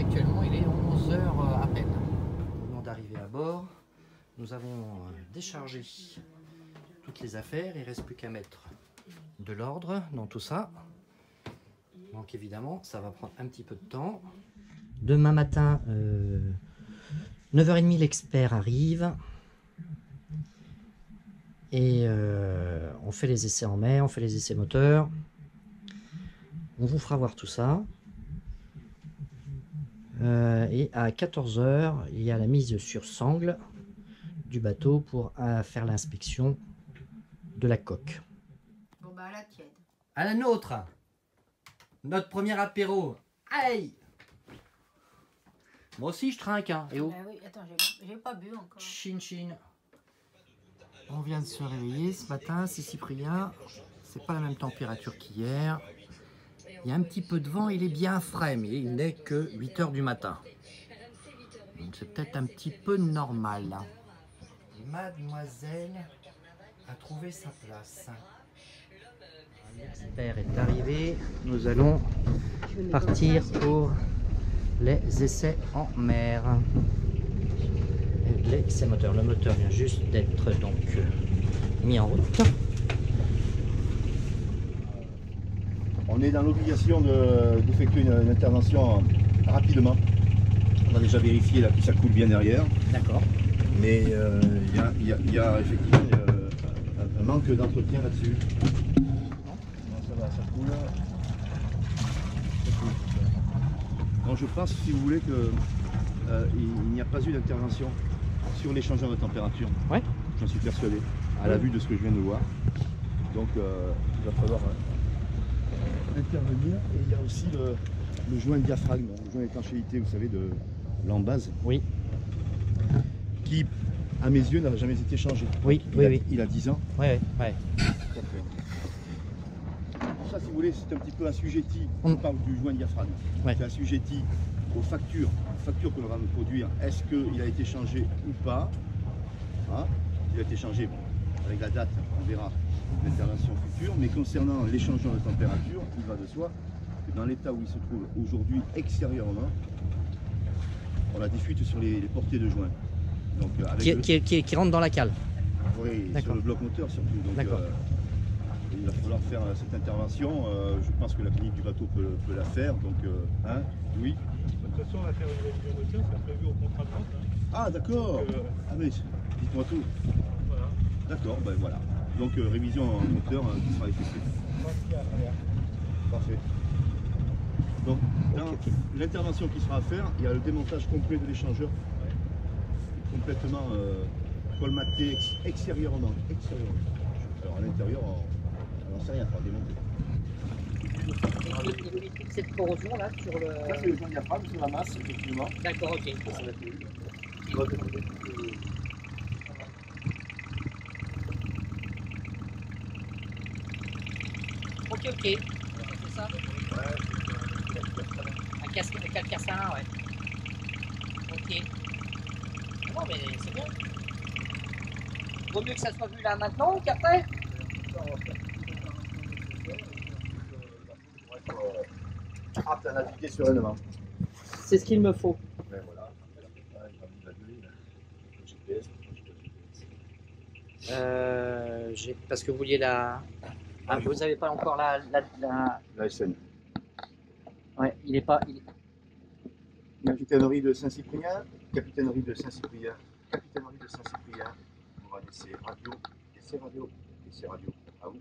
actuellement il est 11 h à peine. Au moment d'arriver à bord, nous avons déchargé toutes les affaires. Il ne reste plus qu'à mettre de l'ordre dans tout ça. Donc évidemment, ça va prendre un petit peu de temps. Demain matin, 9h30, l'expert arrive. Et on fait les essais en mer, on fait les essais moteurs. On vous fera voir tout ça. Et à 14 h, il y a la mise sur sangle du bateau pour faire l'inspection de la coque. Bon bah à la tienne. À la nôtre. Notre premier apéro. Aïe. Moi aussi je trinque, hein. Et oh. Bah oui, attends, j'ai pas bu encore. Chin chin. On vient de se réveiller ce matin, c'est Cyprien. C'est pas la même température qu'hier. Il y a un petit peu de vent, il est bien frais, mais il n'est que 8 h du matin. Donc c'est peut-être un petit peu normal. Mademoiselle a trouvé sa place. L'expert est arrivé. Nous allons partir pour les essais en mer. Les essais moteurs. Le moteur vient juste d'être donc mis en route. On est dans l'obligation d'effectuer une intervention rapidement. On a déjà vérifié là que ça coule bien derrière. D'accord. Mais il y a effectivement un manque d'entretien là-dessus. Ça va, ça coule. Donc je pense, si vous voulez, qu'il n'y a pas eu d'intervention sur l'échangeur de température. Ouais. J'en suis persuadé, à la vue de ce que je viens de voir. Donc il va falloir intervenir. Et il y a aussi le joint diaphragme, le joint d'étanchéité, vous savez, de l'embase. Oui. Qui, à mes yeux, n'a jamais été changé. Oui, Il a 10 ans. Ouais. Ça, si vous voulez, c'est un petit peu assujetti. On parle du joint diaphragme. Ouais. C'est assujetti aux factures que l'on va nous produire. Est-ce qu'il a été changé ou pas? Hein? Il a été changé, bon, avec la date, on verra l'intervention future. Mais concernant l'échangeur de température, il va de soi que dans l'état où il se trouve aujourd'hui extérieurement, on a des fuites sur les portées de joint. Donc, Qui rentre dans la cale. Oui, sur le bloc moteur surtout. Donc, il va falloir faire cette intervention. Je pense que la clinique du bateau peut la faire. Donc, hein, oui. De toute façon, on va faire une révision moteur, c'est prévu au contrat de vente. Hein. Ah, d'accord. Ah, mais dites-moi tout. Voilà. D'accord, ben voilà. Donc, révision en moteur qui sera effectuée. Parfait. Donc, dans l'intervention qui sera à faire, il y a le démontage complet de l'échangeur. Complètement colmaté extérieurement. Alors à l'intérieur, on n'en sait rien, il faudra démonter. Il évite cette corrosion là sur le. Ça c'est le joint diaphragme, sur la masse, effectivement. D'accord, ok. Ça va être il va demander Ok. C'est ça. Un calcaire sarin, ouais. Ok. Non mais c'est bien. Vaut mieux que ça soit vu là maintenant qu'après. apte à naviguer sereinement. C'est ce qu'il me faut. Ben voilà. Parce que vous vouliez la. Ah, vous n'avez pas encore la SN. Ouais, il est pas. Capitainerie de Saint-Cyprien, capitainerie de Saint-Cyprien, capitainerie de Saint-Cyprien. On va laisser radio, laisser radio, laisser radio. À vous.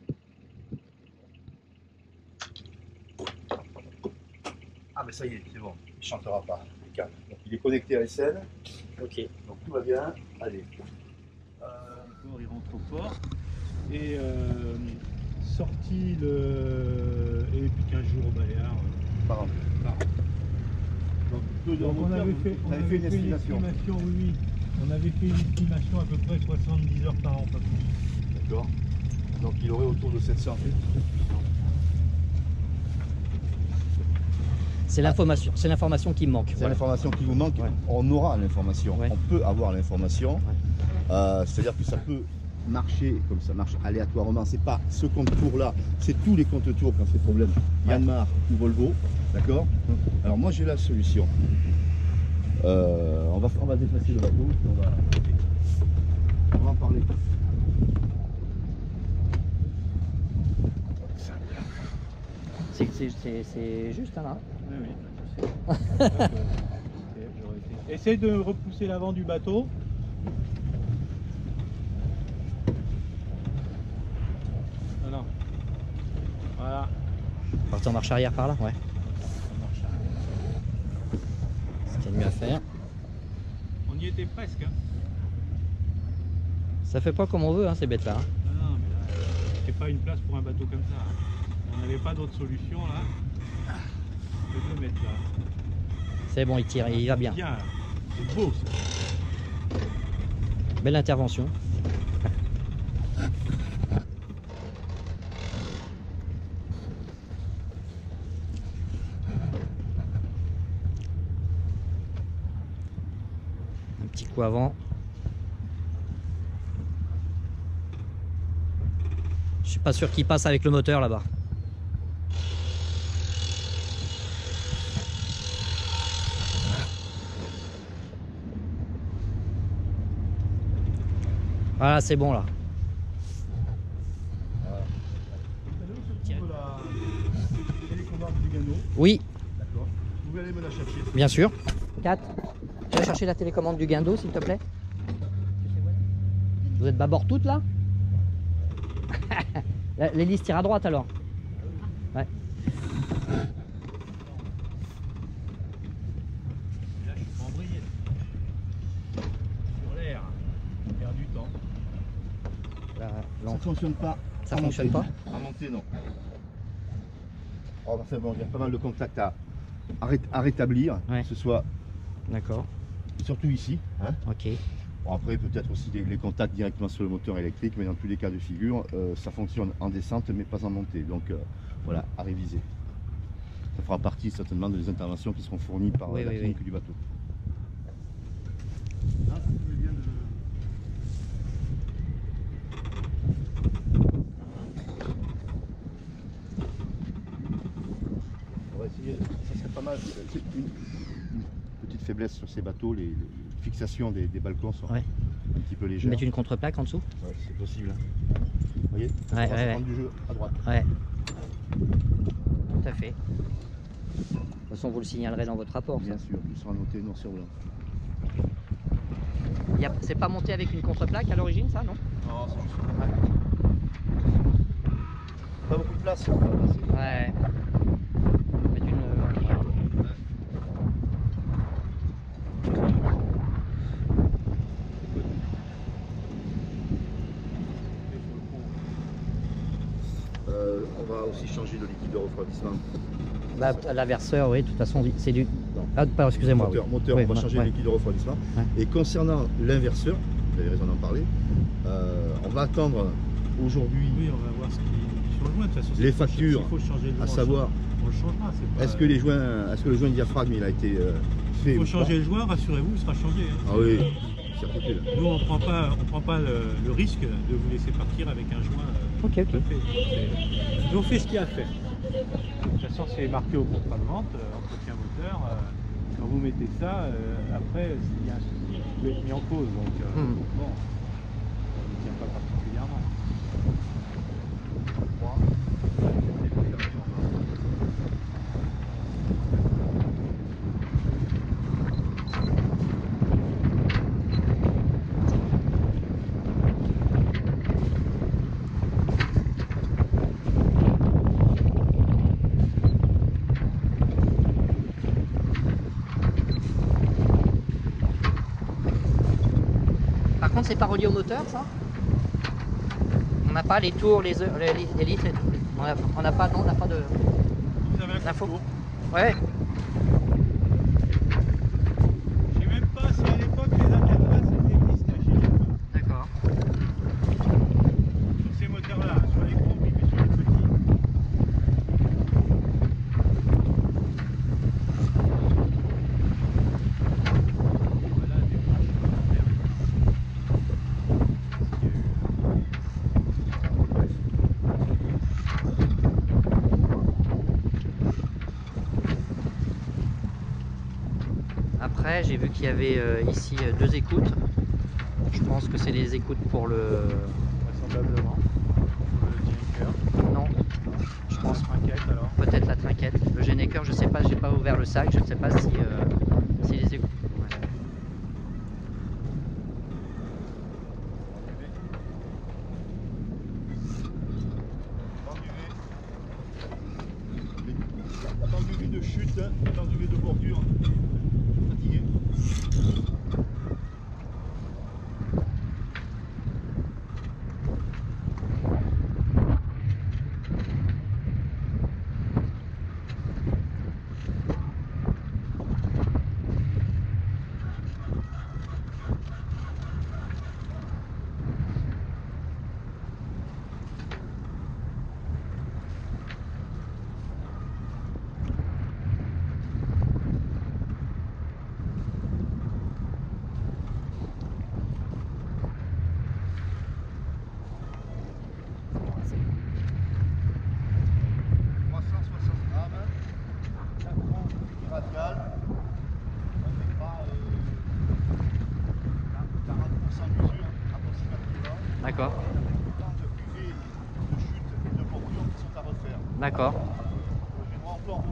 Ah mais ça y est, c'est bon, il ne chantera pas, il est calme. Donc il est connecté à SN. Ok. Donc tout va bien. Allez. Il rentre au port. Et sorti le. Et puis 15 jours au Baléares. Par an. Donc on avait fait une estimation. Oui. On avait fait une estimation à peu près 70 heures par an, pas plus. D'accord. Donc il aurait autour de 700. C'est l'information qui me manque. C'est Voilà. l'information qui vous manque. Ouais. On aura l'information. Ouais. On peut avoir l'information. Ouais. C'est-à-dire que ça peut marcher comme ça marche aléatoirement. C'est pas ce compte tour là, c'est tous les comptes tours quand c'est problème. Yanmar ou Volvo. D'accord. Alors moi j'ai la solution. On va déplacer le bateau, on va en parler. C'est juste là. Oui, oui, je sais. Essaye de repousser l'avant du bateau. Non. Voilà. Partir en marche arrière par là, ouais. Ça marche. Ce qu'il y a de mieux à faire. On y était presque. Hein. Ça fait pas comme on veut, hein, ces bêtes-là. Hein. Non, mais là, c'est pas une place pour un bateau comme ça. On n'avait pas d'autre solution là. Je vais le mettre là. C'est bon, il tire, il va bien. Bien, c'est beau ça. Belle intervention. Un petit coup avant. Je suis pas sûr qu'il passe avec le moteur là-bas. Voilà, c'est bon là. Oui, D'accord. Vous pouvez aller me la chercher. bien sûr. 4. Tu vas chercher la télécommande du guindeau, s'il te plaît. Vous êtes bâbord toutes là? L'hélice tire à droite alors. Ouais. Là, je suis pas embrayé. Sur l'air. On perd du temps. Ça ne fonctionne pas. Ça fonctionne pas? En montée, non. Oh, c'est bon, il y a pas mal de contacts à rétablir, Ouais. que ce soit D'accord. surtout ici. Hein. Ok. Bon, après, peut-être aussi les contacts directement sur le moteur électrique, mais dans tous les cas de figure, ça fonctionne en descente, mais pas en montée. Donc voilà, à réviser. Ça fera partie certainement des interventions qui seront fournies par Oui, la oui, clinique oui. du bateau. On va essayer, ça serait pas mal. C'est une petite faiblesse sur ces bateaux, les fixations des balcons sont Ouais. un petit peu légères. Mettre une contreplaque en dessous? Ouais, c'est possible. Vous voyez, ça Ouais, va ouais, prendre du jeu à droite. Ouais. Tout à fait. De toute façon, vous le signalerez dans votre rapport. Ça. Bien sûr, il sera noté noir sur blanc. C'est pas monté avec une contreplaque à l'origine, ça, non? Non, c'est juste. Pas beaucoup de place. On va passer. Ouais. Mettre une. On va aussi changer de liquide de refroidissement. Bah, la verseur, oui, de toute façon, c'est du. Ah, pardon, excusez-moi. Moteur, oui. moteur, Oui, on va changer ouais. de liquide de refroidissement. Ouais. Et concernant l'inverseur, vous avez raison d'en parler, on va attendre aujourd'hui Oui, on va voir ce qui sur le joint. De toute façon, les s'il faut- factures, s'il faut changer le joint, à savoir on le changera. c'est pas- est-ce que le joint de diaphragme il a été fait Il ou faut changer pas. le joint, rassurez-vous, il sera changé. Hein. Ah oui, certitude. Nous, on prend pas le risque de vous laisser partir avec un joint Ok, ok. tout fait. Nous, on fait ce qu'il y a à faire. De toute façon, c'est marqué au contrat de vente, entretien moteur. Quand vous mettez ça, après, s'il y a un souci, il peut être mis en cause. Donc, bon, on ne tient pas particulièrement. Par contre, c'est pas relié au moteur, ça? On n'a pas les tours, les litres et tout. On n'a pas, non, on n'a pas de. Vous avez un L'info. concours. Ouais. Je sais même pas si à l'époque les interfaces existaient. Je sais même pas. D'accord. Sur ces moteurs-là, sur les gros, mais sur les petits. Voilà des branches à faire. Après, j'ai vu qu'il y avait ici 2 écoutes. Je pense que c'est les écoutes pour le... Vraisemblablement. Le Génécœur. Non, je pense La trinquette alors. peut-être la trinquette. Le Génécœur, je sais pas, j'ai pas ouvert le sac, je ne sais pas si, si les écoutes... Ouais. Temps du V de chute, temps du V de bordure. Fatigué. D'accord. Tant de cuvées, de chute et de bordure qui sont à refaire. D'accord. Je vais voir en plan.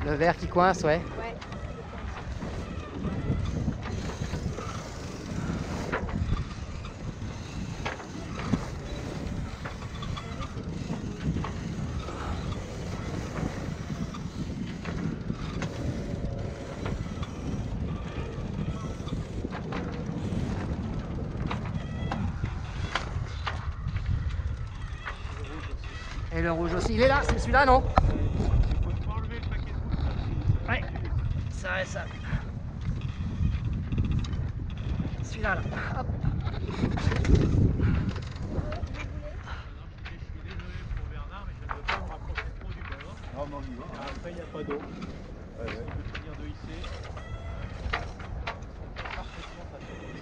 Le verre qui coince, ouais. Ouais. Et le rouge aussi. Il est là, c'est celui-là, non? Faut pas enlever le paquet de boules, là. Ouais. Ça et ça. Celui-là, là. Hop. Je suis désolé pour Bernard, mais je ne veux pas me rapprocher trop du bord. Non, non, on y va. Car après, il n'y a pas d'eau. Ouais, ouais. Si on peut finir de hisser, parfaitement façonné.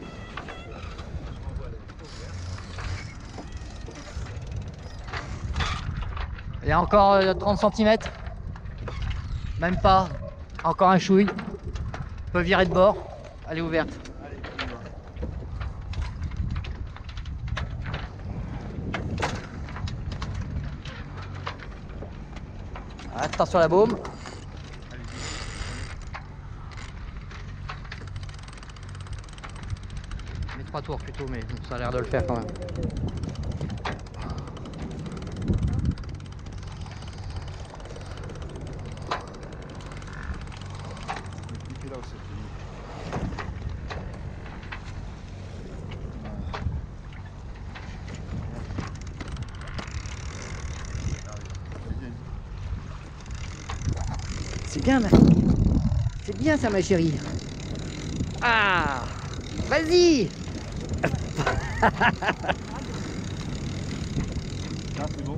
On envoie le pot vert. Il y a encore 30 cm. Même pas. Encore un chouille. On peut virer de bord. Elle est ouverte. Allez, on y va. Attention à la baume. Je mets 3 tours plutôt, mais ça a l'air de le faire quand même. Et là aussi. C'est bien, c'est bien ça, ma chérie. Ah, vas-y. Là, c'est bon.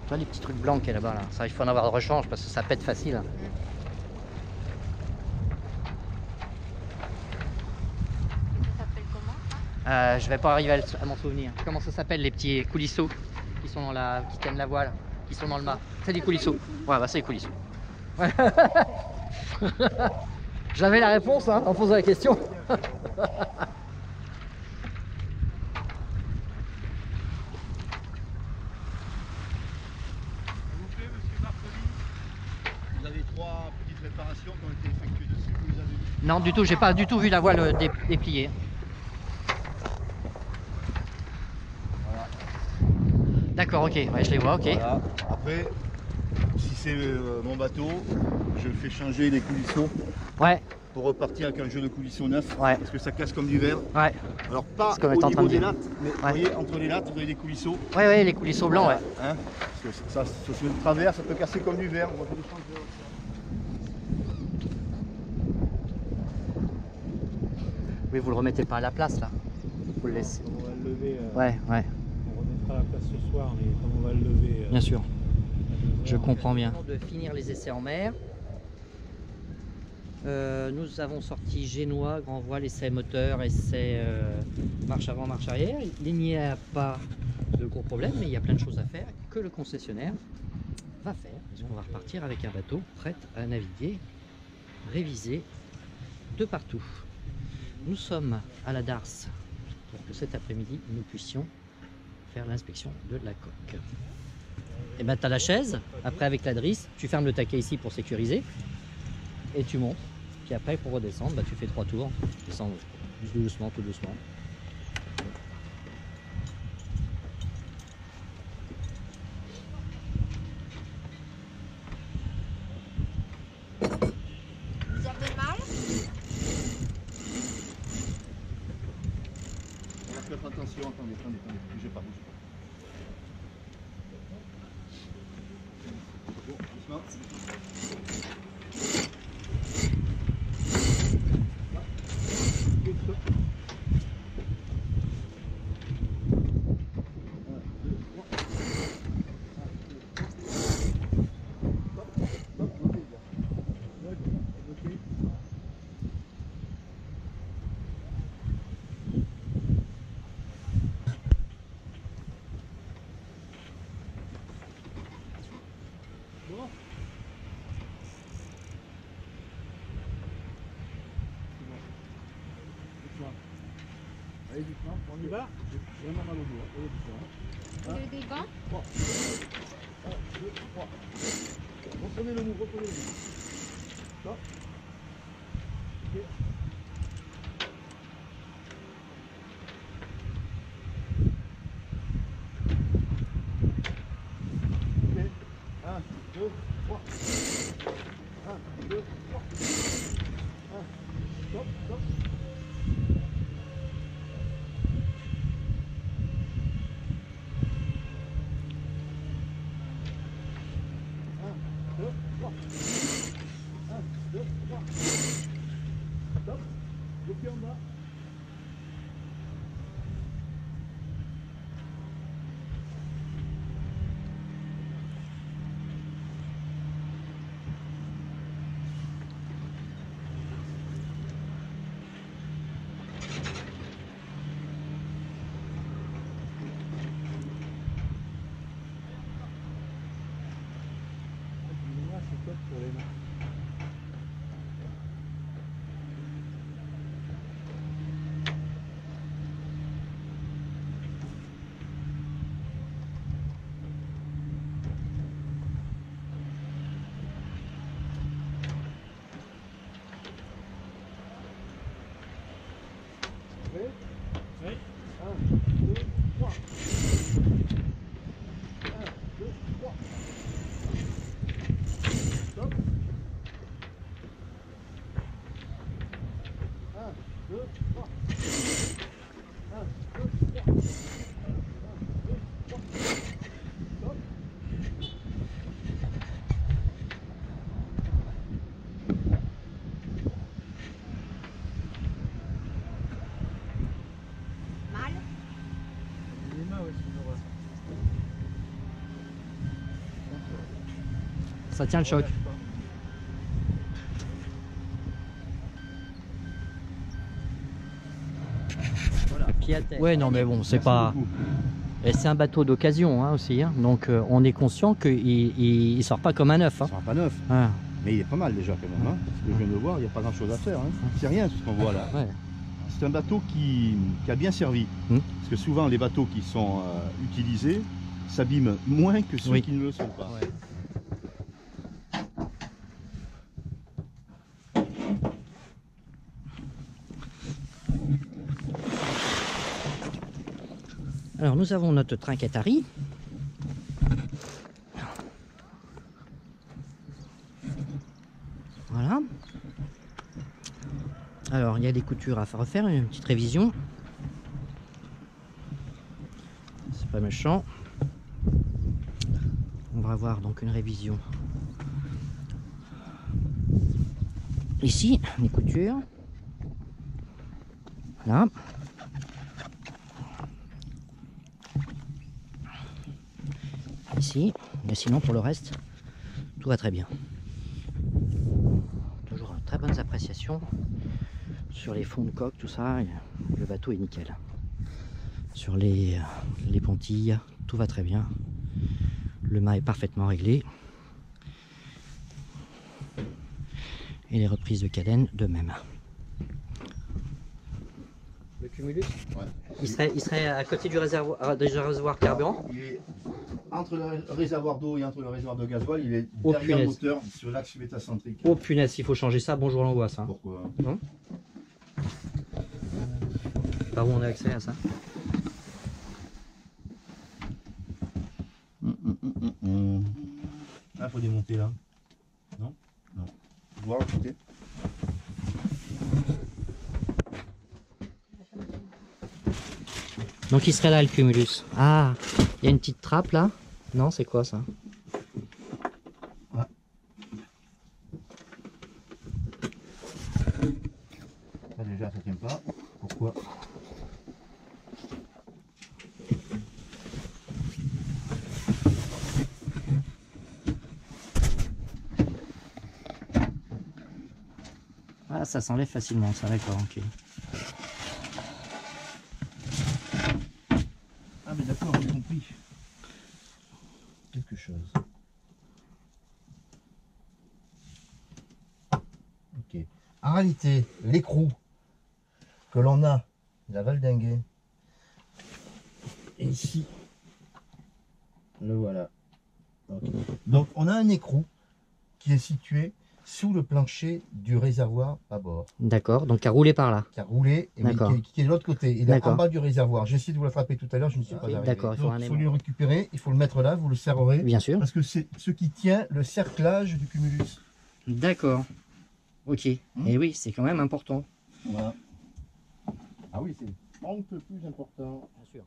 Tu vois les petits trucs blancs qu'il y a là-bas, là. Ça, il faut en avoir de rechange parce que ça pète facile. Ça s'appelle comment? Je vais pas arriver à m'en souvenir. Comment ça s'appelle les petits coulisseaux qui sont dans la, qui tiennent la voile, qui sont dans le mât? C'est des coulisseaux. Ouais, bah c'est des coulisseaux. Ouais. J'avais la réponse hein, en posant la question. Non, du tout, j'ai pas du tout vu la voile dépliée. Voilà. D'accord, ok, ouais, je les vois, ok. Voilà. Après, si c'est mon bateau, je fais changer les coulisseaux Ouais, pour repartir avec un jeu de coulisseaux neuf. ouais, Parce que ça casse comme du verre. ouais. Alors pas Ce qu'on est au en train niveau de des dire. lattes, mais vous voyez, entre les lattes, vous avez des coulisseaux. Ouais, ouais, les coulisseaux blancs, ouais. Hein, parce que ça se met de travers, ça peut casser comme du verre. On va faire des changeurs. Oui, vous le remettez pas à la place là. Vous le laissez. On va le lever. Ouais, ouais, On remettra la place ce soir, mais comme on va le lever. bien sûr. à 2 Je heures, comprends bien. De finir les essais en mer. Nous avons sorti génois, grand voile, essai moteur, essai marche avant, marche arrière. Il n'y a pas de gros problème, mais il y a plein de choses à faire que le concessionnaire va faire. On va repartir avec un bateau prêt à naviguer, révisé de partout. Nous sommes à la darse pour que cet après-midi nous puissions faire l'inspection de la coque. Et ben tu as la chaise, après avec la drisse, tu fermes le taquet ici pour sécuriser et tu montes. Puis après pour redescendre, bah, tu fais 3 tours, tu descends doucement, tout doucement. Vous avez mal? On va faire attention, attendez, bougez pas. Bon, doucement. Allez, doucement, on y va. J'ai vraiment mal au dos. Allez, doucement. Vous avez des gants? 3. 1, 2, 3. Reprenez le mou, reprenez le mou. Stop. Ok. Ok. 1, 2, 3. 1, 2, 3. 1. Stop, stop. Stop. Le pied en bas. C'est top pour les mains. Prêt? Oui. 1, 2, 3. 1, 2, 3. Stop. 1, 2, 3. 1, 2, 3. 1, 2, 3. Stop. Mal? Les mains, oui, c'est douloureux. Ça tient le choc. Voilà, pied à terre. Ouais, non mais bon, c'est pas... Et c'est un bateau d'occasion hein, aussi, hein. Donc on est conscient qu'il sort pas comme un neuf. Hein. Ça sera pas neuf, Ah, mais il est pas mal déjà quand même. Hein. Parce que je viens de voir, il n'y a pas grand chose à faire. Hein. C'est rien tout ce qu'on voit là. ouais. C'est un bateau qui a bien servi. Parce que souvent les bateaux qui sont utilisés s'abîment moins que ceux Oui. qui ne le sont pas. Ouais. Alors nous avons notre trinquette à riz. Voilà. Alors il y a des coutures à refaire, une petite révision. C'est pas méchant. On va avoir donc une révision ici, les coutures. Voilà. Ici, mais sinon pour le reste, tout va très bien. Toujours très bonnes appréciations sur les fonds de coque, tout ça. Le bateau est nickel. Sur les pontilles, tout va très bien. Le mât est parfaitement réglé. Et les reprises de cadène de même. Le Cumulus, Ouais. il serait à côté du réservoir carburant. Il est entre le réservoir d'eau et entre le réservoir de gasoil, il est Oh, derrière le punaise. moteur sur l'axe métacentrique. Oh punaise, il faut changer ça. Bonjour l'angoisse. Hein. Pourquoi? Par où on a accès à ça? Ah, faut démonter là. Non? Non. Voir le côté. Donc il serait là le Cumulus. Ah, il y a une petite trappe là. Non, c'est quoi ça? Ça déjà, ça tient pas. Pourquoi? Ah, ça s'enlève facilement, ça, d'accord, ok. Ah, mais d'accord, j'ai compris. Quelque chose. Ok. En réalité, l'écrou que l'on a, la valdinguée, et ici, le voilà. Ok. Donc, on a un écrou qui est situé sous le plancher du réservoir à bord, D'accord, donc à rouler par là. qui a roulé et D'accord. qui est de l'autre côté. Il est D'accord. en bas du réservoir. J'ai essayé de vous l'attraper tout à l'heure, je ne suis pas arrivé. D'accord, il faut Donc, un il faut aimant. le récupérer, il faut le mettre là, vous le serrerez. Bien sûr. Parce que c'est ce qui tient le cerclage du cumulus. D'accord. Ok. Et oui, c'est quand même important. Voilà. Ah oui, c'est un peu plus important. Bien sûr.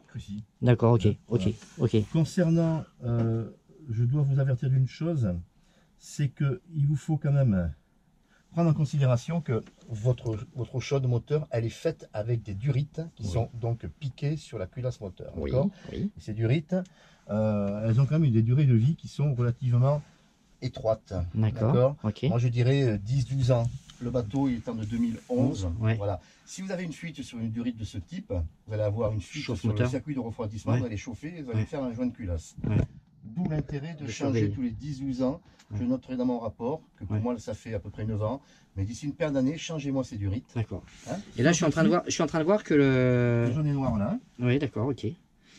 Que si. D'accord, ok, Voilà. ok, ok. Concernant, je dois vous avertir d'une chose, c'est que il vous faut quand même prendre en considération que votre eau chaude moteur, elle est faite avec des durites qui sont donc piquées sur la culasse moteur. Oui, D'accord. oui. Et ces durites, elles ont quand même des durées de vie qui sont relativement étroites. D'accord, ok. Moi je dirais 10-12 ans. Le bateau il est en de 2011. Ouais. Voilà. Si vous avez une fuite sur une durite de ce type, vous allez avoir une fuite Chauffe sur moteur. le circuit de refroidissement, Ouais. vous allez chauffer et vous allez Ouais. faire un joint de culasse. Ouais. D'où l'intérêt de De changer surveiller. tous les 10-12 ans. Je Ouais. noterai dans mon rapport que pour Ouais. moi ça fait à peu près 9 ans. Mais d'ici une paire d'années, changez-moi ces durites. D'accord. Hein. Et là, je suis en train de voir que Le le. jaune et noir là. Hein. Oui, d'accord, ok.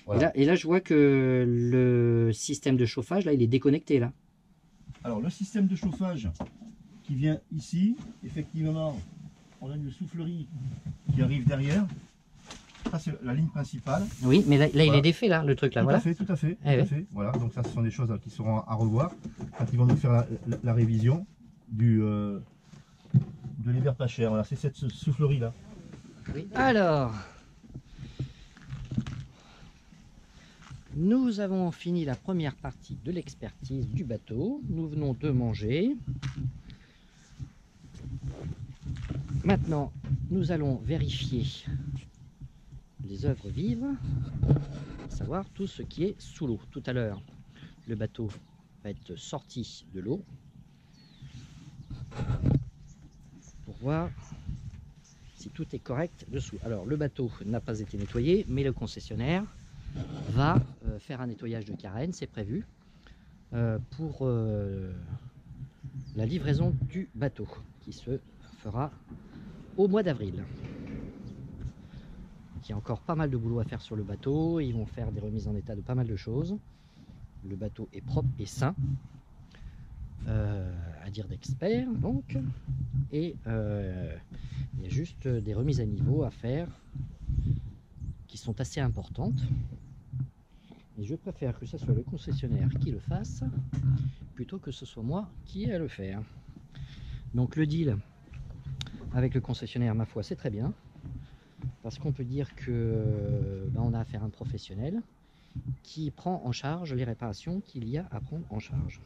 Voilà. Et là, je vois que le système de chauffage, là, il est déconnecté, là. Alors le système de chauffage qui vient ici, effectivement, on a une soufflerie qui arrive derrière. Ça c'est la ligne principale. Oui, mais là il Voilà. est défait, là, le truc, là, Tout voilà. à fait, tout à fait, Eh tout à oui. fait. Voilà, donc ça ce sont des choses qui seront à revoir quand ils vont nous faire la révision de l'hiver pas cher. Voilà, c'est cette soufflerie là. Oui. Alors, nous avons fini la première partie de l'expertise du bateau. Nous venons de manger. Maintenant, nous allons vérifier les œuvres vives, à savoir tout ce qui est sous l'eau. Tout à l'heure, le bateau va être sorti de l'eau pour voir si tout est correct dessous. Alors, le bateau n'a pas été nettoyé, mais le concessionnaire va faire un nettoyage de carène, c'est prévu, pour la livraison du bateau, qui se fera au mois d'avril. Il y a encore pas mal de boulot à faire sur le bateau, ils vont faire des remises en état de pas mal de choses. Le bateau est propre et sain, à dire d'experts donc, et il y a juste des remises à niveau à faire qui sont assez importantes. Et je préfère que ce soit le concessionnaire qui le fasse plutôt que ce soit moi qui ai à le faire. Donc le deal avec le concessionnaire, ma foi, c'est très bien. Parce qu'on peut dire que on a affaire à un professionnel qui prend en charge les réparations qu'il y a à prendre en charge.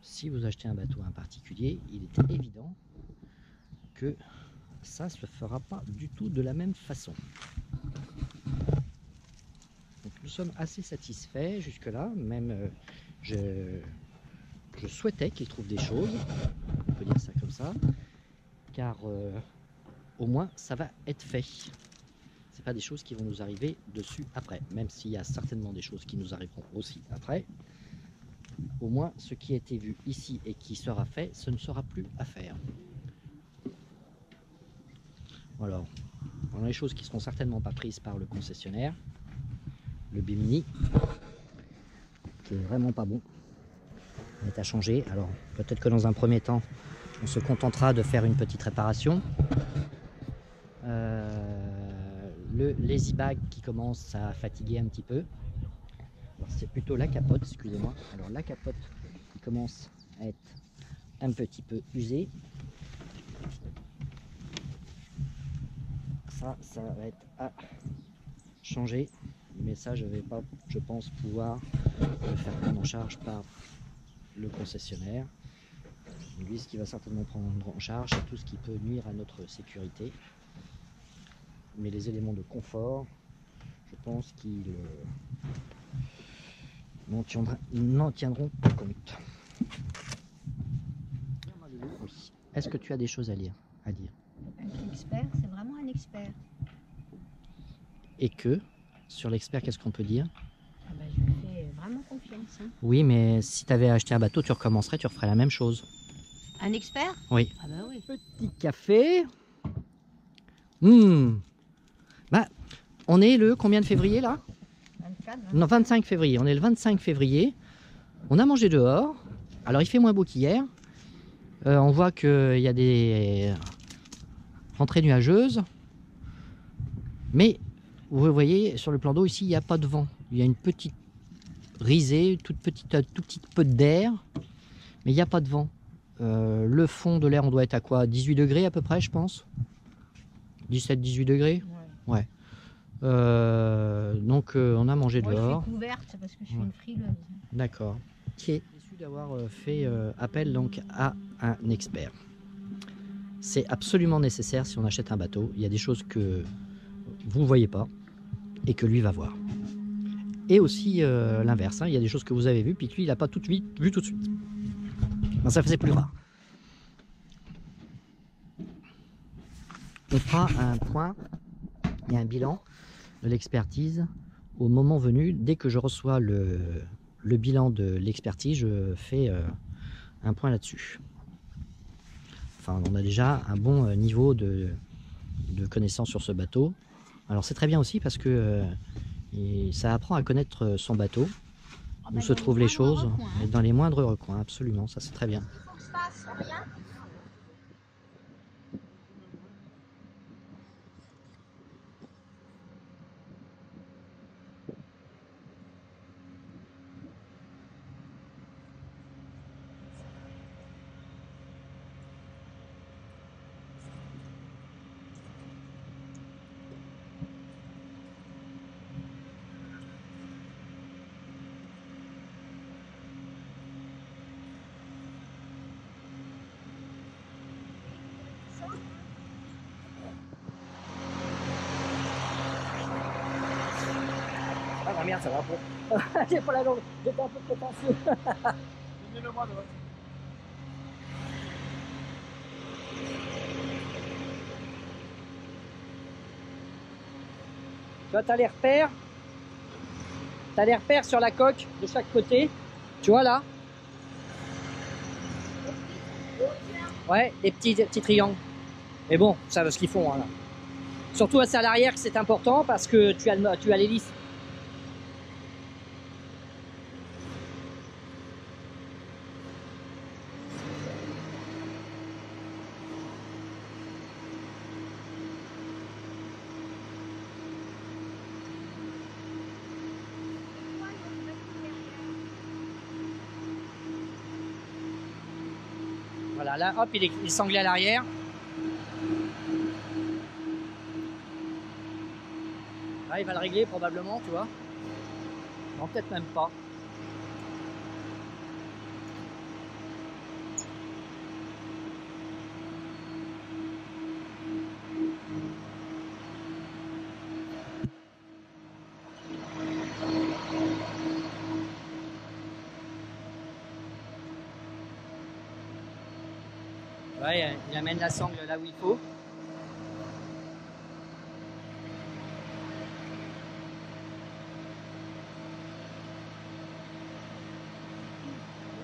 Si vous achetez un bateau à un particulier, il est évident que ça ne se fera pas du tout de la même façon. Donc nous sommes assez satisfaits jusque-là, même je souhaitais qu'il trouve des choses, on peut dire ça comme ça, car au moins ça va être fait. C'est pas des choses qui vont nous arriver dessus après, même s'il y a certainement des choses qui nous arriveront aussi après. Au moins ce qui a été vu ici et qui sera fait, ce ne sera plus à faire. Alors, on a les choses qui seront certainement pas prises par le concessionnaire. Le Bimini, qui est vraiment pas bon, est à changer. Alors, peut-être que dans un premier temps, on se contentera de faire une petite réparation. Le lazy bag qui commence à fatiguer un petit peu. C'est plutôt la capote, excusez-moi. Alors la capote qui commence à être un petit peu usée. Ça va être à changer. Mais ça, je vais pas, je pense, pouvoir le faire prendre en charge par le concessionnaire. Lui, ce qui va certainement prendre en charge, c'est tout ce qui peut nuire à notre sécurité. Mais les éléments de confort, je pense qu'ils n'en tiendront pas compte. Oui. Est-ce que tu as des choses à dire? Un expert, c'est vraiment un expert. Et que, sur l'expert, qu'est-ce qu'on peut dire? Ah ben, je lui fais vraiment confiance. Hein. Oui, mais si tu avais acheté un bateau, tu recommencerais, tu referais la même chose. Un expert? Oui. Ah ben oui. Petit café. Bah, on est le combien de février là? 24, Non, 25 février. On est le 25 février. On a mangé dehors. Alors il fait moins beau qu'hier. On voit qu'il y a des rentrées nuageuses. Mais vous voyez, sur le plan d'eau ici, il n'y a pas de vent. Il y a une petite risée, tout petit peu d'air. Mais il n'y a pas de vent. Le fond de l'air, on doit être à quoi? 18 degrés à peu près, je pense. 17-18 degrés. Ouais. Donc on a mangé dehors. Je suis couverte parce que je suis une frileuse. D'accord. Qui est déçu d'avoir fait appel donc à un expert. C'est absolument nécessaire si on achète un bateau. Il y a des choses que vous ne voyez pas et que lui va voir. Et aussi l'inverse. Hein. Il y a des choses que vous avez vues puis que lui il n'a pas tout de suite vu tout de suite. Ben, ça faisait plus rare. On fera un point et un bilan de l'expertise au moment venu. Dès que je reçois le bilan de l'expertise, je fais un point là-dessus. Enfin, on a déjà un bon niveau de connaissance sur ce bateau. Alors c'est très bien aussi parce que ça apprend à connaître son bateau, où se trouvent les choses, recoins, hein. Dans les moindres recoins, absolument, ça c'est très bien. Il faut que je fasse rien. Ah merde, ça va pas. J'ai pas la langue, j'étais un peu prétentieux. Donnez-le-moi de votre. Tu vois, t'as les repères. T'as les repères sur la coque de chaque côté. Tu vois là? Ouais, des petits triangles. Mais bon, ça veut ce qu'ils font. Hein, là. Surtout à l'arrière que c'est important parce que tu as l'hélice. Voilà, là, hop, il est sanglé à l'arrière. Là, il va le régler probablement, tu vois. Non, peut-être même pas. Ouais, il amène la sangle là où il faut.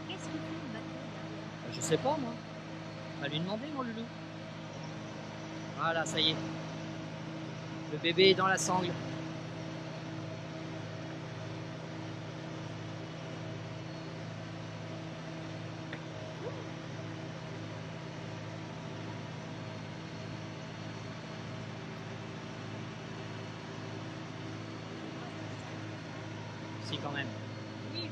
Qu'est-ce qu'il fait le bateau derrière? Je sais pas moi. On va lui demander mon loulou. Voilà, ça y est. Le bébé est dans la sangle. Si quand même. Oui.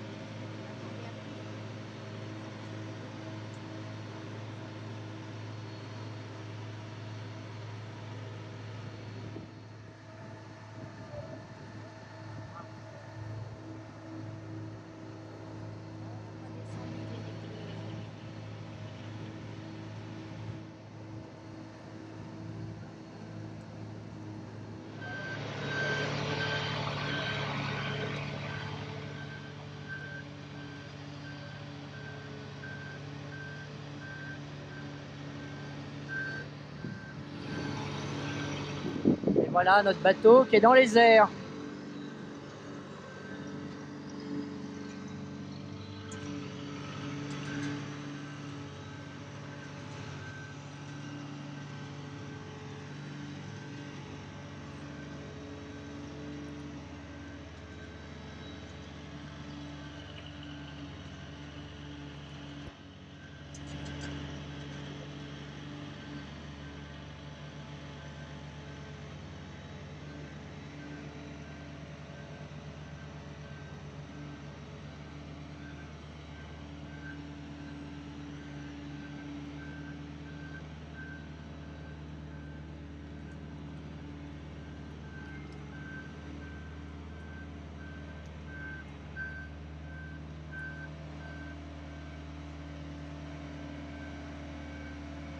Et voilà notre bateau qui est dans les airs.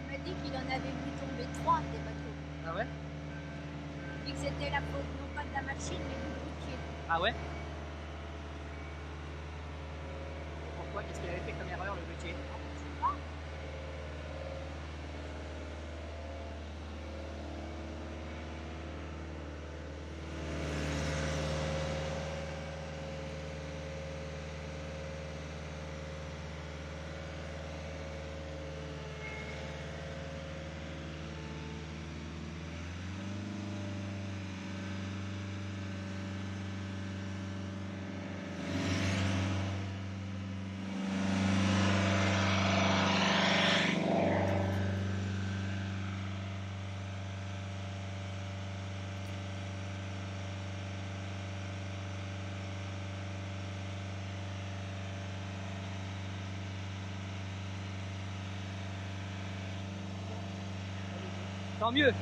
Il m'a dit qu'il en avait vu tomber 3 des bateaux. Ah ouais? Il dit que c'était la faute non pas de la machine mais du routier. Ah ouais? Pourquoi? Qu'est-ce qu'il avait fait comme erreur le routier? Tant mieux.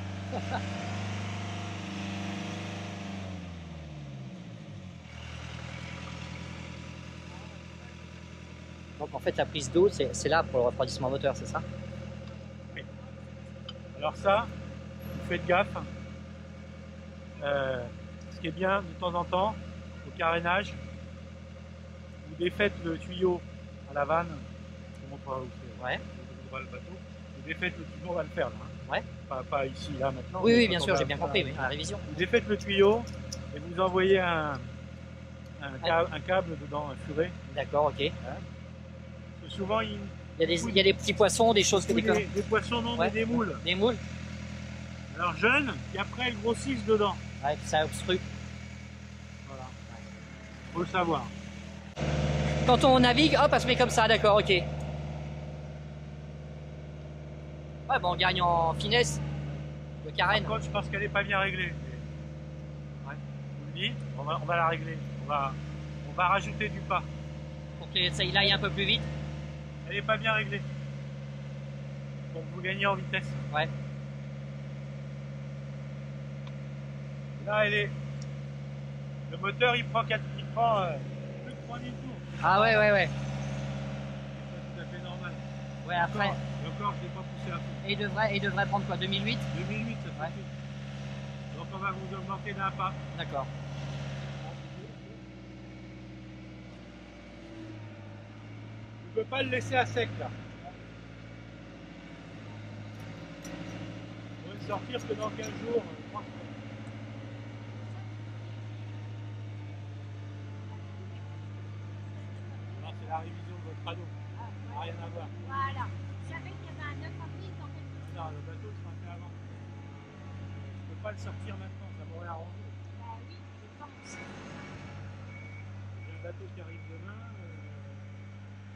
Donc en fait la prise d'eau c'est là pour le refroidissement moteur, c'est ça? Oui. Alors ça, vous faites gaffe. Ce qui est bien de temps en temps, au carénage, vous défaites le tuyau à la vanne. Je vous montrerai où c'est. Ouais. Vous ouvrez le bateau. Vous défaites le tuyau, on va le faire là. Hein. Ouais. Pas ici, là, maintenant. Oui, mais oui, quand bien on sûr, va j'ai bien faire compris, mais à la révision. Vous défaites le tuyau et vous envoyez un câble dedans, un furet. D'accord, ok. Hein. Parce que souvent, il y a des petits poissons, des choses que des poissons non, ouais. mais des moules. Des moules. Alors jeunes, et après elles grossissent dedans. Ouais, ça obstrue. Voilà. Faut le savoir. Quand on navigue, hop, elle se met comme ça, d'accord, ok. Ouais, bon, on gagne en finesse de carène. Par contre, je pense qu'elle n'est pas bien réglée. Ouais. Je vous le dis, on va la régler. On va rajouter du pas. Pour que ça il aille un peu plus vite. Elle n'est pas bien réglée. Donc vous gagnez en vitesse. Ouais. Là, le moteur, il prend plus de 3000 tours. Ah ouais. C'est tout à fait normal. Ouais, après. Encore, je l'ai pas poussé à fond. Et il devrait prendre quoi, 2008? 2008, ça suffit. Donc on va vous augmenter d'un pas. D'accord. Tu peux pas le laisser à sec là. On va le sortir que dans 15 jours. 3 semaines. Non, c'est la révision de votre radeau. Ça n'a rien à voir. Voilà. Je savais qu'il y avait un 9 avril dans quelque chose. Non, le bateau sera fait avant. Je peux pas le sortir maintenant, ça m'aurait arrangé. Bah oui, je pense. J'ai un bateau qui arrive demain.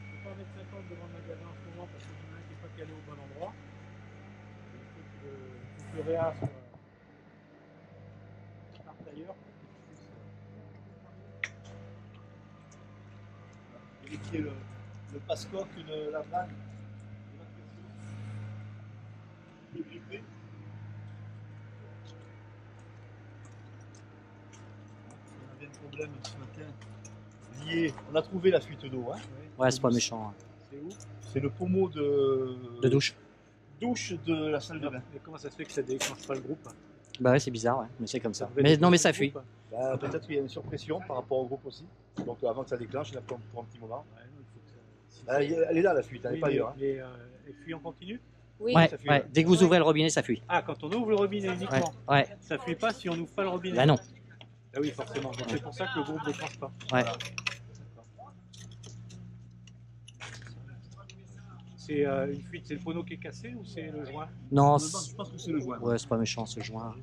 Je peux pas mettre 50 devant le magasin en ce moment parce que le magasin n'est pas calé au bon endroit. Il faut que le réa parte ailleurs. Vérifier le passe-coque de la vanne. Le grippé. On avait un problème ce matin lié. On a trouvé la fuite d'eau. Hein. Ouais, c'est pas méchant. C'est où? C'est le pommeau de douche. Douche de la salle de bain. Et comment ça se fait que ça déclenche pas le groupe? Bah ouais, c'est bizarre, ouais. Mais c'est comme ça. Mais non, mais ça fuit. Bah, peut-être qu'il y a une surpression par rapport au groupe aussi. Donc avant que ça déclenche, il a pour un petit moment. Ouais, non, il faut que ça... Elle est là la fuite, elle n'est Oui, pas ailleurs. Hein. Elle fuit en continu? Oui. Ouais, ça fuit, ouais. ouais. Dès que vous ouvrez le robinet, ça fuit. Ah, quand on ouvre le robinet uniquement. Ouais. Ça fuit pas si on n'ouvre pas le robinet? Bah non. Ah oui, forcément. Donc c'est pour ça que le groupe ne déclenche pas. Ouais. Voilà. C'est une fuite, c'est le poneau qui est cassé ou c'est le joint? Non, Je pense que c'est le joint. ouais, c'est pas méchant ce joint.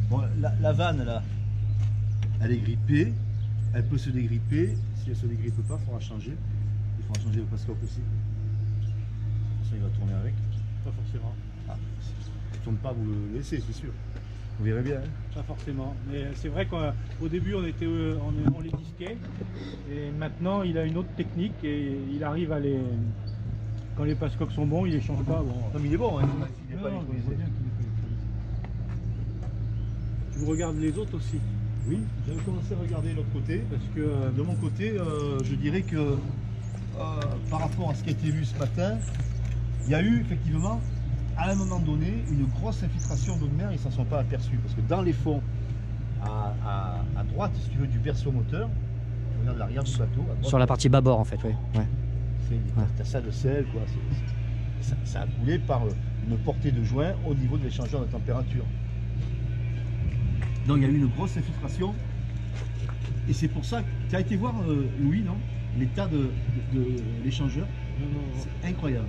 Bon, la vanne là, elle est grippée, elle peut se dégripper. Si elle se dégrippe pas, il faudra changer. Il faudra changer le passe-coque aussi. Ça, il va tourner avec. Pas forcément. Ah, il ne tourne pas, vous le laissez, c'est sûr. Vous verrez bien. Hein. Pas forcément. Mais c'est vrai qu'au début, on les disquait. Et maintenant, il a une autre technique et il arrive à les. Quand les passe-coques sont bons, il les change pas. Bon. Non, mais il est bon, hein. Il n'est pas Non, électrolysé. je vois bien qu'il est pas électrolysé. Tu regardes les autres aussi. Oui, j'avais commencé à regarder l'autre côté. Parce que De mon côté, je dirais que par rapport à ce qui a été vu ce matin, il y a eu effectivement, à un moment donné, une grosse infiltration d'eau de mer, ils ne s'en sont pas aperçus. Parce que dans les fonds, à droite, si tu veux, du berceau moteur, tu regardes l'arrière du bateau. À droite, Sur la partie bâbord, en fait, oui. Ouais. t'as ça de sel, quoi. Ça a coulé par une portée de joint au niveau de l'échangeur de température. Donc il y a eu une grosse infiltration. Et c'est pour ça que tu as été voir, Louis, non? L'état de l'échangeur. C'est incroyable.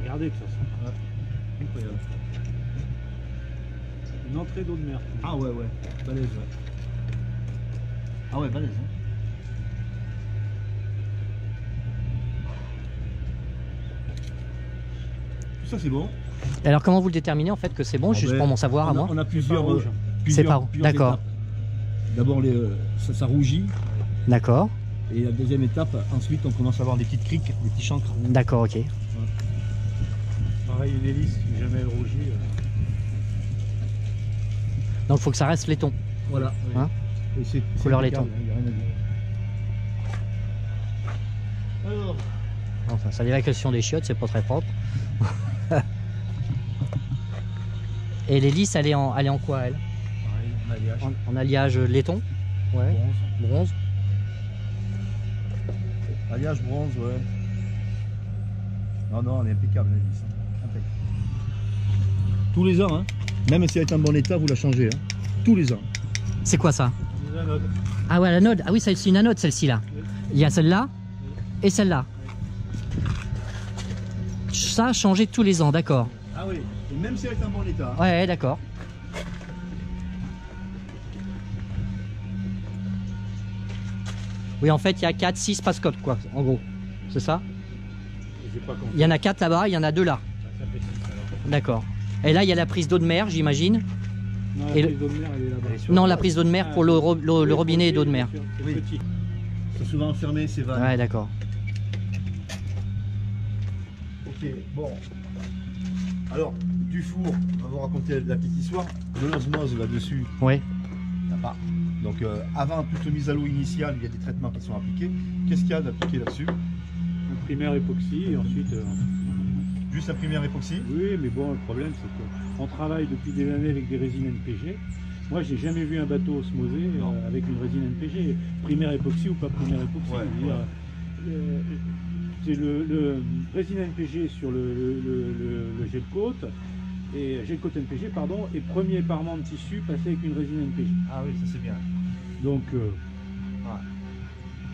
regardez de toute façon. Incroyable. Une entrée d'eau de mer. Ah ouais, ouais. Balèze, ouais. Ah ouais, balèze. Hein. Tout ça, c'est bon. Et alors, comment vous le déterminez, en fait, que c'est bon, juste pour mon savoir à moi? On a plusieurs. C'est pas rouge. D'accord. D'abord, ça rougit. D'accord. Et la deuxième étape, ensuite, on commence à avoir des petites criques, des petits chancres. D'accord, ok. Pareil, une hélice, si jamais elle rougit. Donc, il faut que ça reste laiton. Voilà. Hein? Et c'est Couleur impeccable, laiton. il y a rien à dire. Alors, Enfin, ça l'évacuation des chiottes, c'est pas très propre. Et l'hélice, elle est en quoi, elle? pareil, en alliage. En alliage laiton? Ouais. Bronze. Alliage bronze, ouais. Non, elle est impeccable, l'hélice. Impeccable. Tous les ans, hein. Même si elle est en bon état, vous la changez. Hein. Tous les ans. C'est quoi ça? Des anodes. Ah ouais, l'anode. Ah oui, c'est une anode, celle-ci là. Il y a celle-là et celle-là. Ça, changé tous les ans, d'accord. Ah oui, et même si elle est en bon état. Ouais, d'accord. Oui, en fait, il y a 4-6 passe-coques, quoi, en gros. C'est ça? J'ai pas compris. Il y en a 4 là-bas, il y en a 2 là. Ça fait 6 alors. D'accord. Et là, il y a la prise d'eau de mer, j'imagine. Non, Et la prise d'eau de mer, elle est là-bas. Non, la prise d'eau de mer pour le robinet d'eau de mer. C'est Oui. petit. sont souvent enfermés ces vannes. Ouais, d'accord. Ok, bon. Alors, du four, on va vous raconter la petite histoire. De l'osmose là-dessus, Oui. il n'y a pas. Donc avant toute mise à l'eau initiale, il y a des traitements qui sont appliqués. Qu'est-ce qu'il y a d'appliqué là-dessus? Un primaire époxy et ensuite... Juste un primaire époxy? Oui, mais bon, le problème c'est qu'on travaille depuis des années avec des résines NPG. Moi, j'ai jamais vu un bateau osmosé avec une résine NPG. Primaire époxy ou pas primaire époxy. Ouais, je veux dire, c'est le résine NPG sur le gel coat et gel coat NPG pardon, et premier parement de tissu passé avec une résine NPG. Ah oui, ça c'est bien. Donc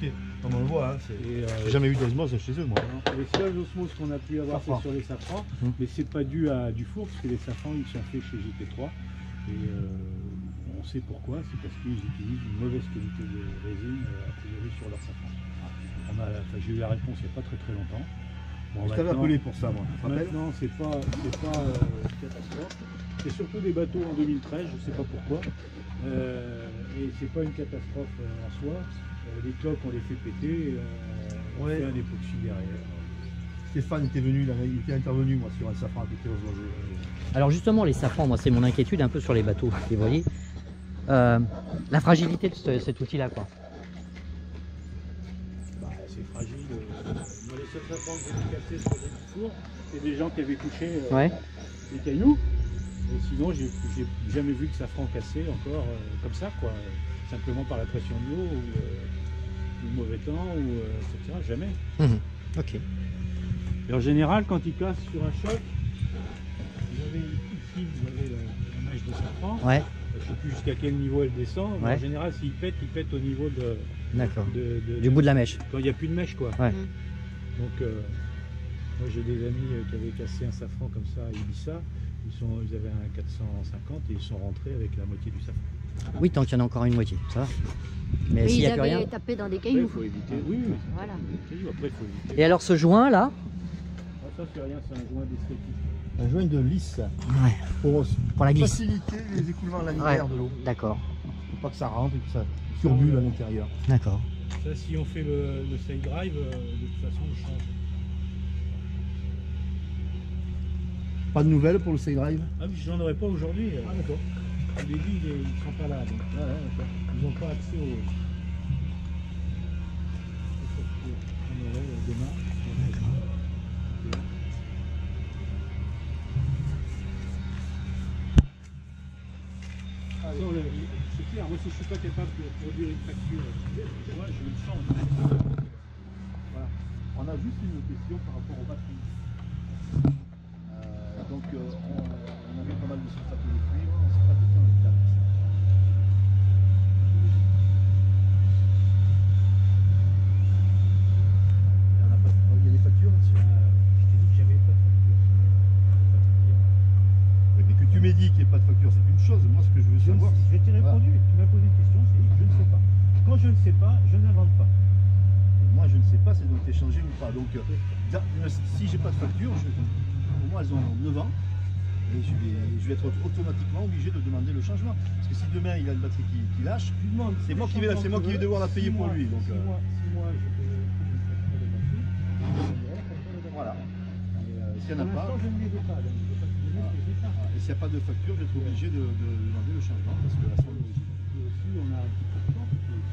Ok, comme on le voit, hein, j'ai jamais eu d'osmose chez eux moi. les seuls osmoses qu'on a pu avoir c'est sur les safrans, mais c'est pas dû à du four parce que les safrans ils sont faits chez JP3 et on sait pourquoi, c'est parce qu'ils utilisent une mauvaise qualité de résine a priori sur leur safran. J'ai eu la réponse il n'y a pas très longtemps. Bon, je t'avais appelé pour ça moi. Maintenant c'est pas catastrophe. C'est surtout des bateaux en 2013, je sais pas pourquoi. Et c'est pas une catastrophe en soi. Les coques on les fait péter, on fait un époxy derrière. Stéphane était venu, il était intervenu moi sur un safran qui était osmosé. Alors justement, les safrans, moi c'est mon inquiétude un peu sur les bateaux. Et vous voyez, la fragilité de cet outil-là, quoi. C'est fragile. Moi, les seuls safrans que j'ai pu casser sur le four, c'est des gens qui avaient couché des cailloux. Et sinon, j'ai jamais vu de safran cassé encore comme ça, quoi. Simplement par la pression de l'eau ou le mauvais temps, etc. Jamais. Ok. Et en général, quand ils cassent sur un choc, vous avez ici, vous avez la mèche de safran. Ouais. Je ne sais plus jusqu'à quel niveau elle descend. Mais en général, s'il pète, il pète au niveau de. D'accord. Du bout de la mèche. Quand il n'y a plus de mèche, quoi. Ouais. Donc, moi j'ai des amis qui avaient cassé un safran comme ça à Ibiza. Ils avaient un 450 et ils sont rentrés avec la moitié du safran. Oui, tant qu'il y en a encore une moitié, ça va. Mais s'il ils n'y a plus rien. avaient tapé dans des cailloux. Il faut éviter. Oui, Voilà. Après, il faut éviter. Et alors ce joint là, Ça, c'est rien, c'est un joint d'esthétique. Un joint de lisse pour la glisse. faciliter les écoulements laminaires de l'eau. D'accord. Faut pas que ça rentre et que ça turbule à l'intérieur. D'accord. Ça, si on fait le side drive, de toute façon, on change. Pas de nouvelles pour le side drive? Ah, mais j'en aurais pas aujourd'hui. Ah d'accord. Au début, ils ne sont pas là. Donc. Ils n'ont pas accès au. On aurait demain. C'est clair, moi si je ne suis pas capable de produire une facture, moi je le sens. Voilà. On a juste une question par rapport aux batteries. Donc on avait pas mal de sulfate de cuivre, on ne sait pas de temps le cadre. Il y a des factures là-dessus? Je t'ai dit que j'avais pas de facture. Oui, mais que tu m'aies dit qu'il n'y ait pas de facture, c'est une chose. Moi, ce que je veux savoir. Je t'ai répondu, tu m'as posé une question, je t'ai dit je ne sais pas. Quand je ne sais pas, je n'invente pas. Moi, je ne sais pas, c'est donc échangé ou pas. Donc, si j'ai pas de facture, pour moi, elles ont 9 ans. Et je vais être automatiquement obligé de demander le changement. Parce que si demain il a une batterie qui lâche, c'est moi qui vais devoir la payer pour lui. Donc, si moi je peux une facture de batterie, voilà. S'il n'y en a pas, je ne les ai pas. Donc je ne vais pas te donner ce que j'ai pas. et s'il n'y a pas de facture, je vais être obligé de demander le changement parce que la son d'origine. Et aussi, on a un petit peu de temps, parce que aussi,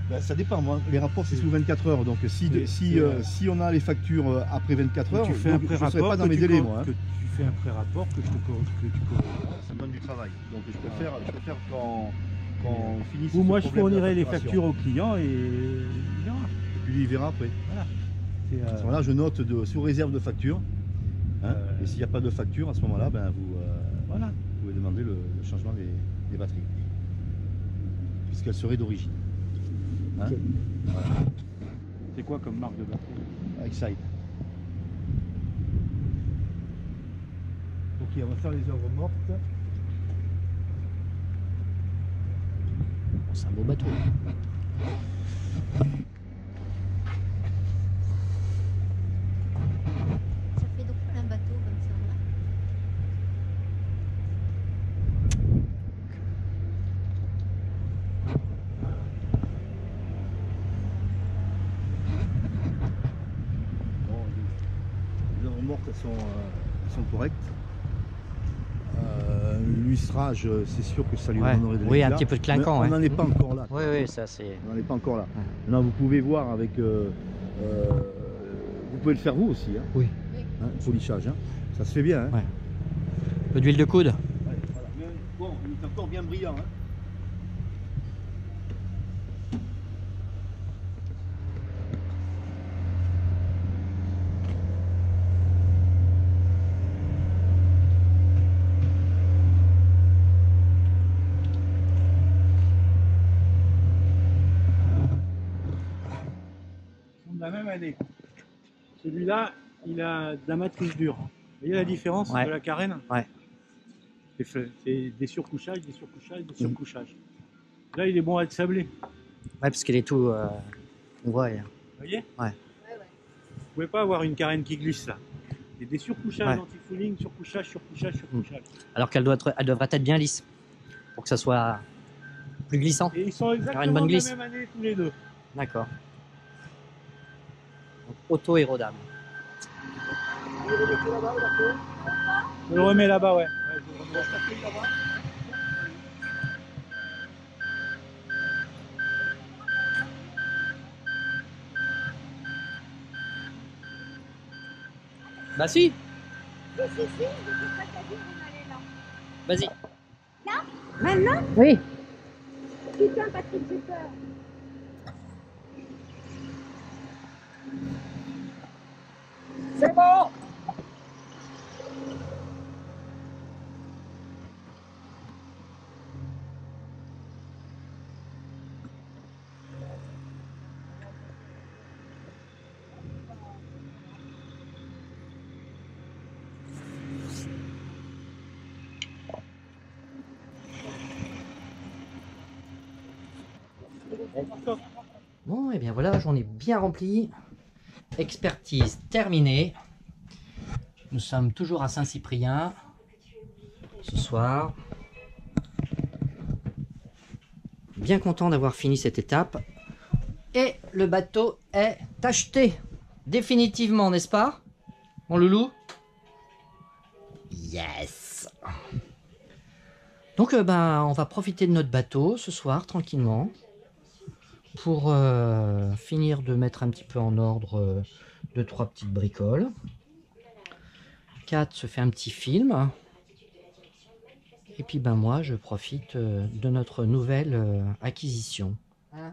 Ben, ça dépend, moi. Les rapports c'est sous 24 heures. Donc si on a les factures après 24 heures, tu fais un je ne serai pré-rapport pas dans mes délais, moi. Tu fais un pré-rapport que tu corriges. Ça me donne du travail. Donc je préfère qu'on finisse. Ou ce moi je problème de la fournirai les facturation. factures au client et il verra. Et puis lui il verra après. Voilà. À ce moment-là, je note sous réserve de facture. Hein, et s'il n'y a pas de facture, à ce moment-là, ben, vous pouvez demander le changement des batteries. Puisqu'elles seraient d'origine. Hein, voilà. C'est quoi comme marque de batterie? Excite. Ok, on va faire les œuvres mortes. C'est un beau bateau. Ça fait donc un bateau comme ça. remorques elles sont correctes. L'huistrage, c'est sûr que ça lui donnerait de l'éclat. Oui, un petit peu de clinquant. On n'en est pas encore là. Oui, oui, ça c'est... On n'en est pas encore là. Là, vous pouvez voir avec... vous pouvez le faire vous aussi. Hein. Oui. Hein, polissage. Hein. Ça se fait bien. Hein. Ouais. Un peu d'huile de coude. Ouais, voilà. Mais bon, il est encore bien brillant. Hein. La même année. Celui-là, il a de la matrice dure. Vous voyez la différence de la carène? Ouais. C'est des surcouchages, des surcouchages, des surcouchages. Là, il est bon à être sablé. Ouais, parce qu'il est tout... Ouais. Vous voyez? Ouais. Vous pouvez pas avoir une carène qui glisse là. Il y a des surcouchages anti-fouling, surcouchage, surcouchage, surcouchage. Alors qu'elle elle devrait être bien lisse. Pour que ça soit plus glissant. Et ils sont exactement une bonne de la glisse. même année tous les deux. D'accord. Auto-érodable. Je le remets là-bas, ouais. Bah si. Si, je sais pas t'as dit qu'on allait là. Vas-y. Là? Maintenant? Oui. Putain, Patrick, j'ai peur. C'est bon. Bon, et bien voilà, j'en ai bien rempli. Expertise terminée. Nous sommes toujours à Saint-Cyprien ce soir. Bien content d'avoir fini cette étape. Et le bateau est acheté. Définitivement, n'est-ce pas, mon loulou? Yes. Donc, on va profiter de notre bateau ce soir, tranquillement. Pour finir de mettre un petit peu en ordre 2-3 petites bricoles. Kat se fait un petit film. Et puis moi je profite de notre nouvelle acquisition. Hein?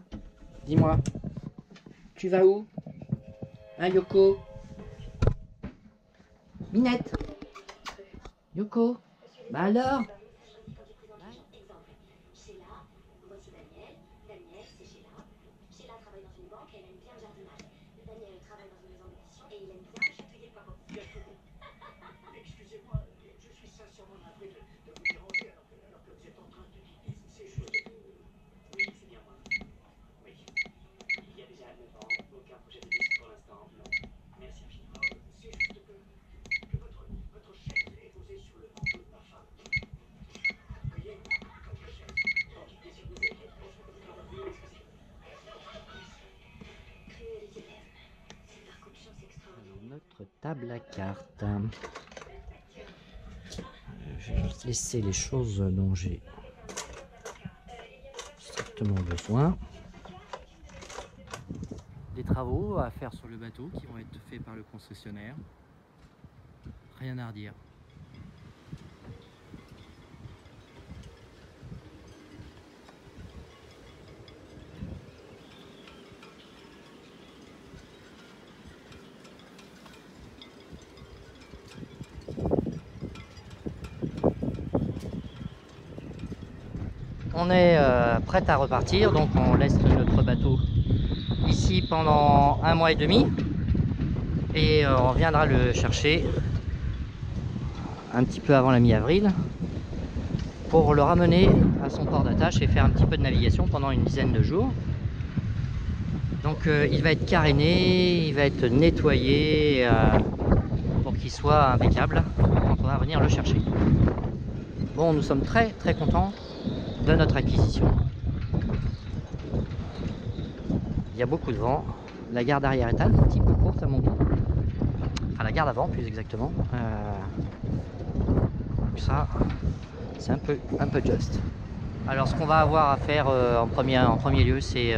Dis-moi, tu vas où? Hein, Yoko? Minette? Yoko? Bah alors? Notre table à cartes. Je vais juste laisser les choses dont j'ai strictement besoin. Des travaux à faire sur le bateau qui vont être faits par le concessionnaire. Rien à redire. On est prêt à repartir, donc on laisse notre bateau ici pendant 1 mois et demi et on viendra le chercher un petit peu avant la mi-avril pour le ramener à son port d'attache et faire un petit peu de navigation pendant une dizaine de jours. Donc il va être caréné, il va être nettoyé pour qu'il soit impeccable quand on va venir le chercher. Bon, nous sommes très très contents de notre acquisition. Il y a beaucoup de vent. La garde arrière est un petit peu courte à mon goût. Enfin, garde avant plus exactement. Donc ça, c'est un peu juste. Alors ce qu'on va avoir à faire en premier lieu, c'est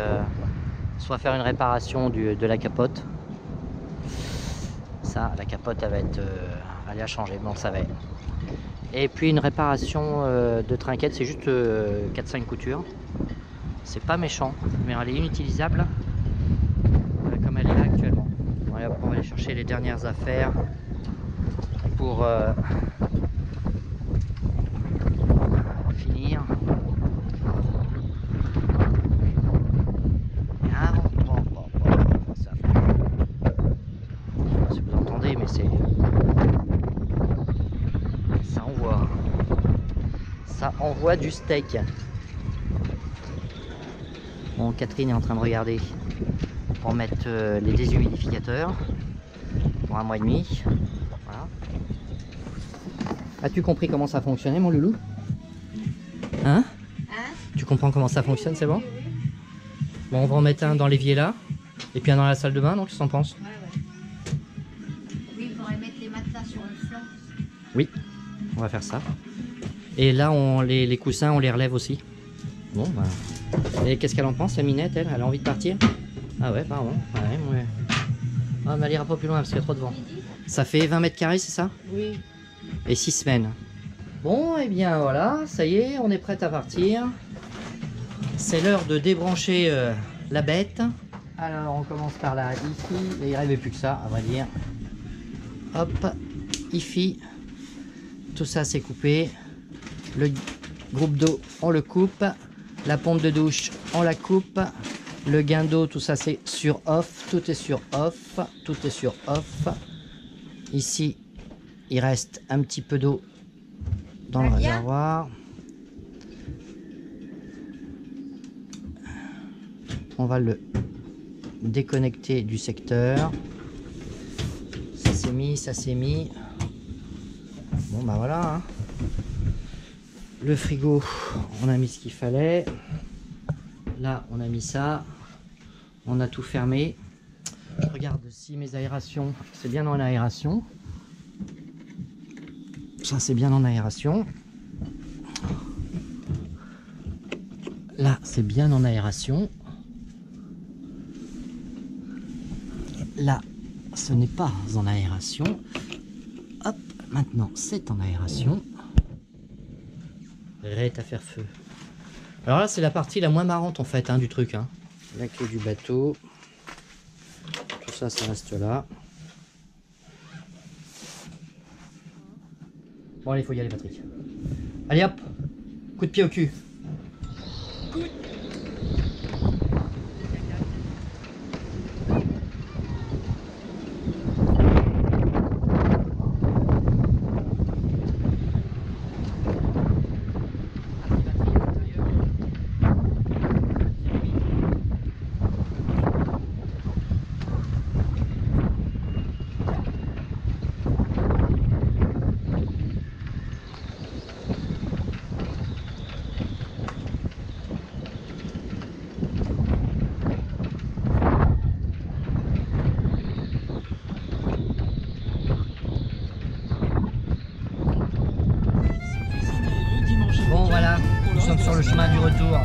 soit faire une réparation de la capote. Ça, la capote elle va être elle est à changer, bon ça va être. Et puis une réparation de trinquette, c'est juste 4-5 coutures. C'est pas méchant, mais elle est inutilisable comme elle est là actuellement. Voilà, on va aller chercher les dernières affaires pour finir. Ah, bon, ça fait... Je sais pas si vous entendez, mais c'est... Ça envoie du steak. Bon, Catherine est en train de regarder pour mettre les déshumidificateurs pour 1 mois et demi. Voilà. As-tu compris comment ça fonctionnait, mon loulou? Hein? Tu comprends comment ça fonctionne, c'est bon? Bon, on va en mettre un dans l'évier là, et puis un dans la salle de bain, donc qu'est-ce que t'en penses? Oui, il faudrait mettre les matelas sur le flanc. Oui, on va faire ça. Et là, les coussins, on les relève aussi. Bon, bah. Et qu'est-ce qu'elle en pense, la Minette, elle? Elle a envie de partir? Ah ouais, pardon. Ouais. Ah, mais elle ira pas plus loin parce qu'il y a trop de vent. Ça fait 20 mètres carrés, c'est ça? Oui. Et 6 semaines. Bon, et bien voilà, ça y est, on est prête à partir. C'est l'heure de débrancher la bête. Alors, on commence par là, ici. Et il ne rêvait plus que ça, à vrai dire. Hop, ici. Tout ça, c'est coupé. Le groupe d'eau, on le coupe. La pompe de douche, on la coupe. Le gain d'eau, tout ça c'est sur off. Tout est sur off. Tout est sur off. Ici, il reste un petit peu d'eau dans le réservoir. On va le déconnecter du secteur. Ça c'est mis, ça c'est mis. Bon bah voilà. Hein. Le frigo, on a mis ce qu'il fallait. Là, on a mis ça. On a tout fermé. Je regarde si mes aérations, c'est bien en aération. Ça, c'est bien en aération. Là, c'est bien en aération. Là, ce n'est pas en aération. Hop, maintenant, c'est en aération. Arrête à faire feu. Alors là, c'est la partie la moins marrante en fait hein, du truc. Hein. La clé du bateau. Tout ça, ça reste là. Bon, allez, il faut y aller, Patrick. Allez hop, coup de pied au cul. Bon voilà, nous sommes sur le chemin du retour.